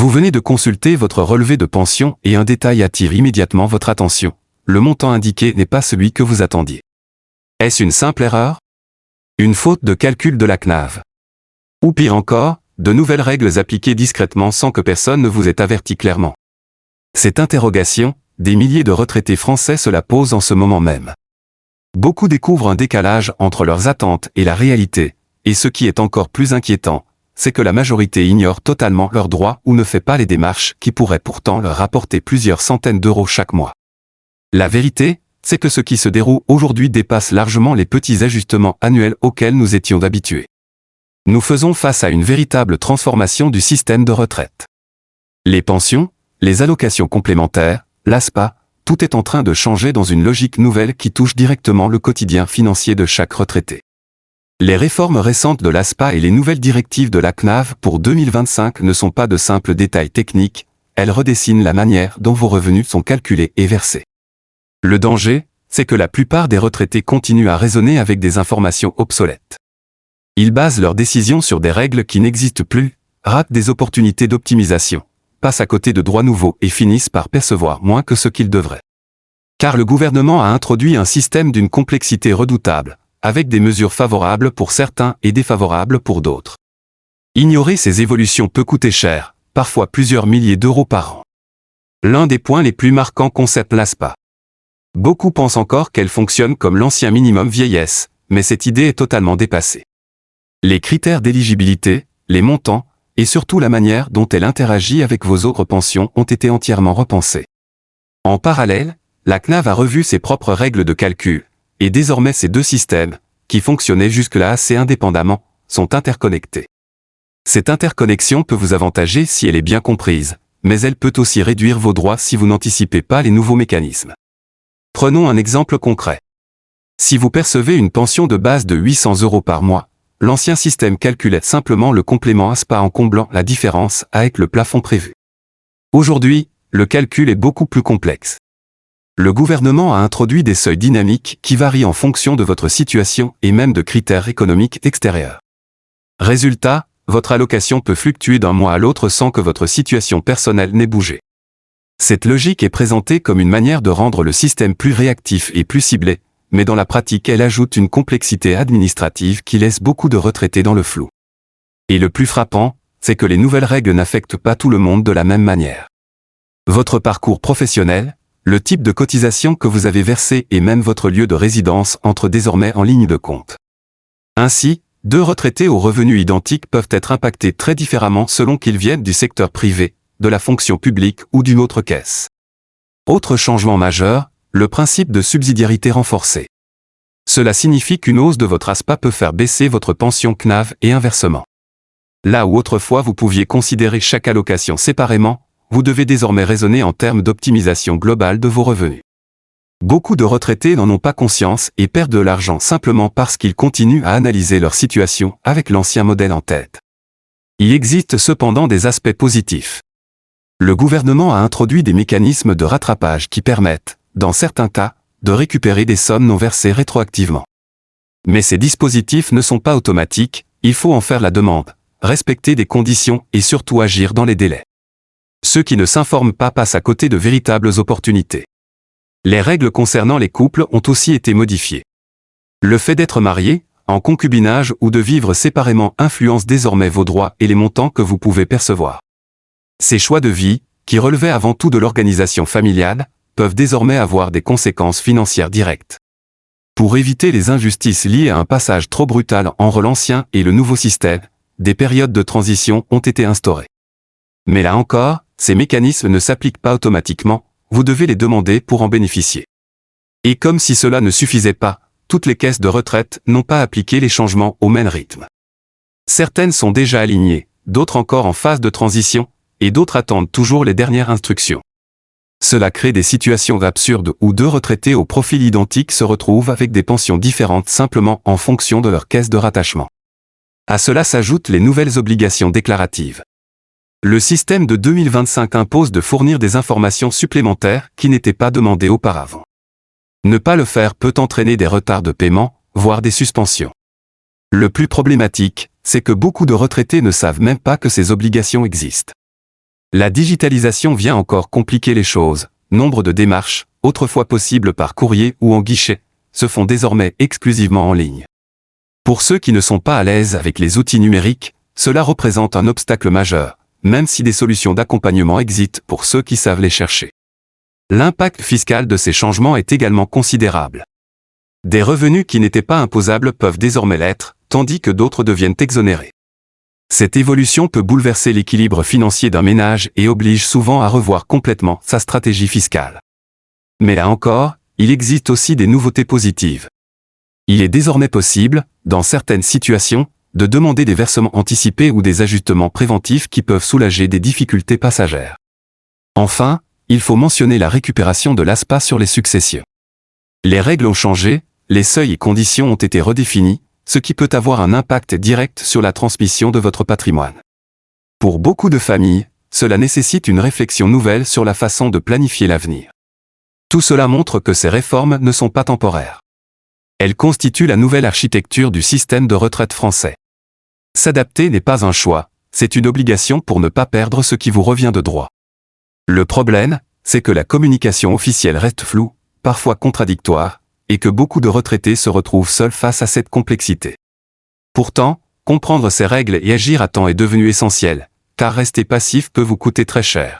Vous venez de consulter votre relevé de pension et un détail attire immédiatement votre attention. Le montant indiqué n'est pas celui que vous attendiez. Est-ce une simple erreur? Une faute de calcul de la CNAV? Ou pire encore, de nouvelles règles appliquées discrètement sans que personne ne vous ait averti clairement? Cette interrogation, des milliers de retraités français se la posent en ce moment même. Beaucoup découvrent un décalage entre leurs attentes et la réalité, et ce qui est encore plus inquiétant, c'est que la majorité ignore totalement leurs droits ou ne fait pas les démarches qui pourraient pourtant leur rapporter plusieurs centaines d'euros chaque mois. La vérité, c'est que ce qui se déroule aujourd'hui dépasse largement les petits ajustements annuels auxquels nous étions habitués. Nous faisons face à une véritable transformation du système de retraite. Les pensions, les allocations complémentaires, l'ASPA, tout est en train de changer dans une logique nouvelle qui touche directement le quotidien financier de chaque retraité. Les réformes récentes de l'ASPA et les nouvelles directives de la CNAV pour 2025 ne sont pas de simples détails techniques, elles redessinent la manière dont vos revenus sont calculés et versés. Le danger, c'est que la plupart des retraités continuent à raisonner avec des informations obsolètes. Ils basent leurs décisions sur des règles qui n'existent plus, ratent des opportunités d'optimisation, passent à côté de droits nouveaux et finissent par percevoir moins que ce qu'ils devraient. Car le gouvernement a introduit un système d'une complexité redoutable, avec des mesures favorables pour certains et défavorables pour d'autres. Ignorer ces évolutions peut coûter cher, parfois plusieurs milliers d'euros par an. L'un des points les plus marquants concerne l'ASPA. Beaucoup pensent encore qu'elle fonctionne comme l'ancien minimum vieillesse, mais cette idée est totalement dépassée. Les critères d'éligibilité, les montants, et surtout la manière dont elle interagit avec vos autres pensions ont été entièrement repensés. En parallèle, la CNAV a revu ses propres règles de calcul, et désormais ces deux systèmes, qui fonctionnaient jusque-là assez indépendamment, sont interconnectés. Cette interconnexion peut vous avantager si elle est bien comprise, mais elle peut aussi réduire vos droits si vous n'anticipez pas les nouveaux mécanismes. Prenons un exemple concret. Si vous percevez une pension de base de 800 euros par mois, l'ancien système calculait simplement le complément ASPA en comblant la différence avec le plafond prévu. Aujourd'hui, le calcul est beaucoup plus complexe. Le gouvernement a introduit des seuils dynamiques qui varient en fonction de votre situation et même de critères économiques extérieurs. Résultat, votre allocation peut fluctuer d'un mois à l'autre sans que votre situation personnelle n'ait bougé. Cette logique est présentée comme une manière de rendre le système plus réactif et plus ciblé, mais dans la pratique elle ajoute une complexité administrative qui laisse beaucoup de retraités dans le flou. Et le plus frappant, c'est que les nouvelles règles n'affectent pas tout le monde de la même manière. Votre parcours professionnel, le type de cotisation que vous avez versé et même votre lieu de résidence entrent désormais en ligne de compte. Ainsi, deux retraités aux revenus identiques peuvent être impactés très différemment selon qu'ils viennent du secteur privé, de la fonction publique ou d'une autre caisse. Autre changement majeur, le principe de subsidiarité renforcé. Cela signifie qu'une hausse de votre ASPA peut faire baisser votre pension CNAV et inversement. Là où autrefois vous pouviez considérer chaque allocation séparément, vous devez désormais raisonner en termes d'optimisation globale de vos revenus. Beaucoup de retraités n'en ont pas conscience et perdent de l'argent simplement parce qu'ils continuent à analyser leur situation avec l'ancien modèle en tête. Il existe cependant des aspects positifs. Le gouvernement a introduit des mécanismes de rattrapage qui permettent, dans certains cas, de récupérer des sommes non versées rétroactivement. Mais ces dispositifs ne sont pas automatiques, il faut en faire la demande, respecter des conditions et surtout agir dans les délais. Ceux qui ne s'informent pas passent à côté de véritables opportunités. Les règles concernant les couples ont aussi été modifiées. Le fait d'être marié, en concubinage ou de vivre séparément influence désormais vos droits et les montants que vous pouvez percevoir. Ces choix de vie, qui relevaient avant tout de l'organisation familiale, peuvent désormais avoir des conséquences financières directes. Pour éviter les injustices liées à un passage trop brutal entre l'ancien et le nouveau système, des périodes de transition ont été instaurées. Mais là encore, ces mécanismes ne s'appliquent pas automatiquement, vous devez les demander pour en bénéficier. Et comme si cela ne suffisait pas, toutes les caisses de retraite n'ont pas appliqué les changements au même rythme. Certaines sont déjà alignées, d'autres encore en phase de transition, et d'autres attendent toujours les dernières instructions. Cela crée des situations absurdes où deux retraités au profil identique se retrouvent avec des pensions différentes simplement en fonction de leur caisse de rattachement. À cela s'ajoutent les nouvelles obligations déclaratives. Le système de 2025 impose de fournir des informations supplémentaires qui n'étaient pas demandées auparavant. Ne pas le faire peut entraîner des retards de paiement, voire des suspensions. Le plus problématique, c'est que beaucoup de retraités ne savent même pas que ces obligations existent. La digitalisation vient encore compliquer les choses. Nombre de démarches, autrefois possibles par courrier ou en guichet, se font désormais exclusivement en ligne. Pour ceux qui ne sont pas à l'aise avec les outils numériques, cela représente un obstacle majeur, même si des solutions d'accompagnement existent pour ceux qui savent les chercher. L'impact fiscal de ces changements est également considérable. Des revenus qui n'étaient pas imposables peuvent désormais l'être, tandis que d'autres deviennent exonérés. Cette évolution peut bouleverser l'équilibre financier d'un ménage et oblige souvent à revoir complètement sa stratégie fiscale. Mais là encore, il existe aussi des nouveautés positives. Il est désormais possible, dans certaines situations, de demander des versements anticipés ou des ajustements préventifs qui peuvent soulager des difficultés passagères. Enfin, il faut mentionner la récupération de l'ASPA sur les successions. Les règles ont changé, les seuils et conditions ont été redéfinis, ce qui peut avoir un impact direct sur la transmission de votre patrimoine. Pour beaucoup de familles, cela nécessite une réflexion nouvelle sur la façon de planifier l'avenir. Tout cela montre que ces réformes ne sont pas temporaires. Elles constituent la nouvelle architecture du système de retraite français. S'adapter n'est pas un choix, c'est une obligation pour ne pas perdre ce qui vous revient de droit. Le problème, c'est que la communication officielle reste floue, parfois contradictoire, et que beaucoup de retraités se retrouvent seuls face à cette complexité. Pourtant, comprendre ces règles et agir à temps est devenu essentiel, car rester passif peut vous coûter très cher.